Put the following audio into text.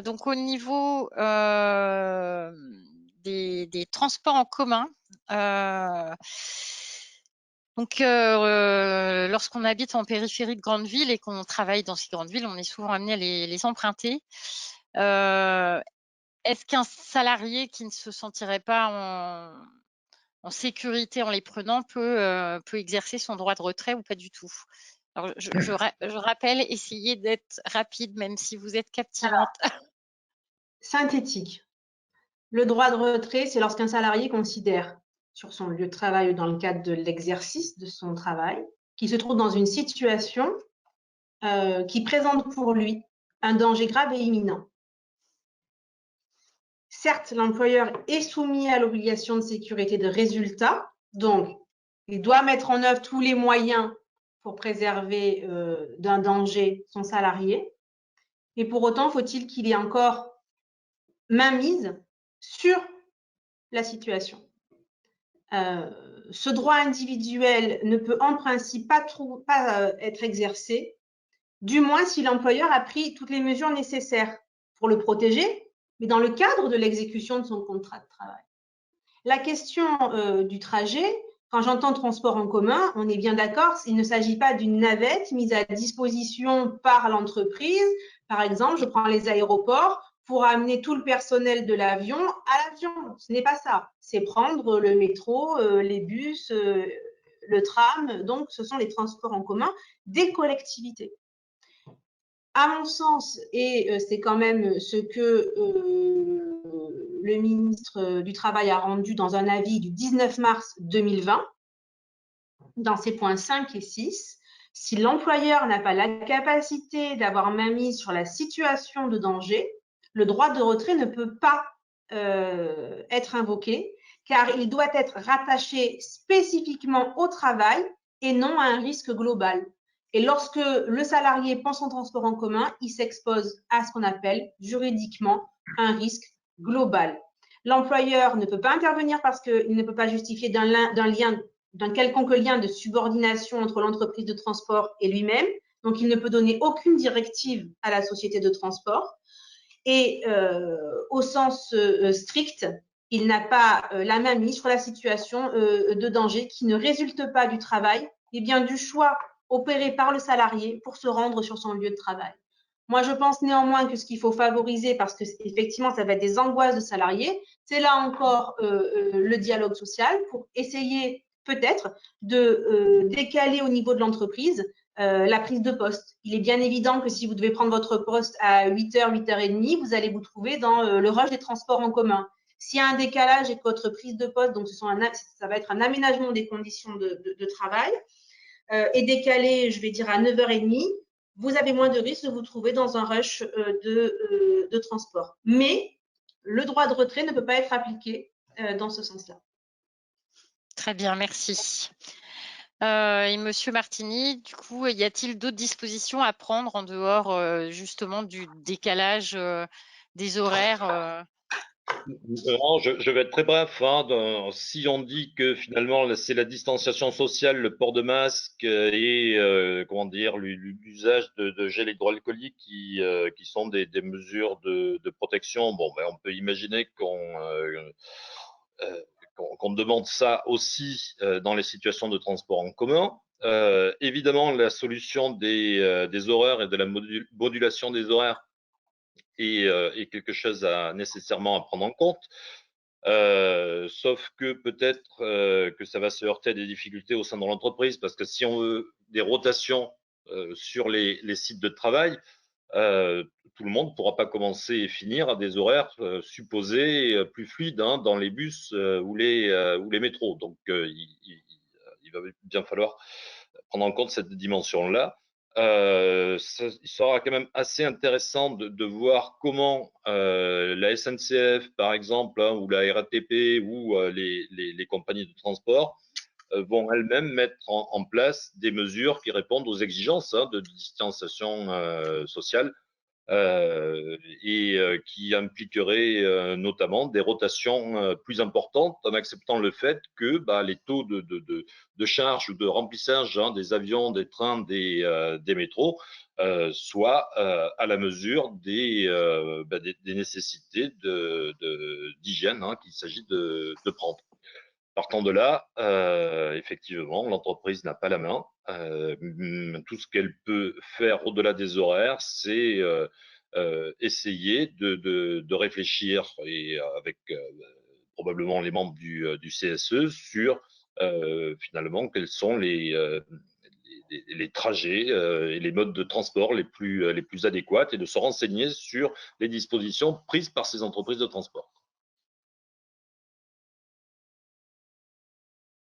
Donc au niveau des transports en commun, lorsqu'on habite en périphérie de grandes villes et qu'on travaille dans ces grandes villes, on est souvent amené à les emprunter. Est-ce qu'un salarié qui ne se sentirait pas en sécurité en les prenant peut exercer son droit de retrait ou pas du tout? Alors je rappelle, essayez d'être rapide, même si vous êtes captivante. Synthétique. Le droit de retrait, c'est lorsqu'un salarié considère sur son lieu de travail ou dans le cadre de l'exercice de son travail qu'il se trouve dans une situation qui présente pour lui un danger grave et imminent. Certes, l'employeur est soumis à l'obligation de sécurité de résultat, donc il doit mettre en œuvre tous les moyens pour préserver d'un danger son salarié. Et pour autant, faut-il qu'il ait encore mainmise sur la situation. Ce droit individuel ne peut en principe pas être exercé, du moins si l'employeur a pris toutes les mesures nécessaires pour le protéger, mais dans le cadre de l'exécution de son contrat de travail. La question du trajet, quand j'entends transport en commun, on est bien d'accord, il ne s'agit pas d'une navette mise à disposition par l'entreprise. Par exemple, je prends les aéroports pour amener tout le personnel de l'avion à l'avion. Ce n'est pas ça. C'est prendre le métro, les bus, le tram. Donc, ce sont les transports en commun des collectivités. À mon sens, et c'est quand même ce que le ministre du Travail a rendu dans un avis du 19 mars 2020, dans ses points 5 et 6, si l'employeur n'a pas la capacité d'avoir mainmise sur la situation de danger, le droit de retrait ne peut pas être invoqué, car il doit être rattaché spécifiquement au travail et non à un risque global. Et lorsque le salarié prend son transport en commun, il s'expose à ce qu'on appelle juridiquement un risque global. L'employeur ne peut pas intervenir parce qu'il ne peut pas justifier d'un quelconque lien de subordination entre l'entreprise de transport et lui-même. Donc, il ne peut donner aucune directive à la société de transport. Et au sens strict, il n'a pas la main mise sur la situation de danger qui ne résulte pas du travail, mais bien du choix opéré par le salarié pour se rendre sur son lieu de travail. Moi, je pense néanmoins que ce qu'il faut favoriser, parce que effectivement, ça va être des angoisses de salariés, c'est là encore le dialogue social pour essayer peut-être de décaler au niveau de l'entreprise la prise de poste. Il est bien évident que si vous devez prendre votre poste à 8h, 8h30, vous allez vous trouver dans le rush des transports en commun. S'il y a un décalage et que votre prise de poste, donc ça va être un aménagement des conditions de travail, est décalé, je vais dire, à 9h30, vous avez moins de risques de vous trouver dans un rush de transport. Mais le droit de retrait ne peut pas être appliqué dans ce sens-là. Très bien, merci. Et Monsieur Martini, du coup, y a-t-il d'autres dispositions à prendre en dehors justement du décalage des horaires? Non, je vais être très bref. Hein, si on dit que finalement c'est la distanciation sociale, le port de masque et comment dire l'usage de gel hydroalcoolique qui sont des mesures de protection, bon, ben, on peut imaginer euh, qu'on demande ça aussi dans les situations de transport en commun. Évidemment, la solution des horaires et de la modulation des horaires est quelque chose nécessairement à prendre en compte. Sauf que peut-être que ça va se heurter à des difficultés au sein de l'entreprise, parce que si on veut des rotations sur les sites de travail, tout le monde ne pourra pas commencer et finir à des horaires supposés plus fluides hein, dans les bus ou les métros. Donc, il va bien falloir prendre en compte cette dimension-là. Il sera quand même assez intéressant de voir comment la SNCF, par exemple, hein, ou la RATP ou les compagnies de transport vont elles-mêmes mettre en place des mesures qui répondent aux exigences hein, de distanciation sociale qui impliquerait notamment des rotations plus importantes en acceptant le fait que les taux de charge ou de remplissage des avions, des trains, des métros soient à la mesure des nécessités d'hygiène qu'il s'agit de prendre. Partant de là, effectivement, l'entreprise n'a pas la main. Tout ce qu'elle peut faire au-delà des horaires, c'est essayer de réfléchir et avec probablement les membres du CSE sur finalement quels sont les trajets et les modes de transport les plus adéquats et de se renseigner sur les dispositions prises par ces entreprises de transport.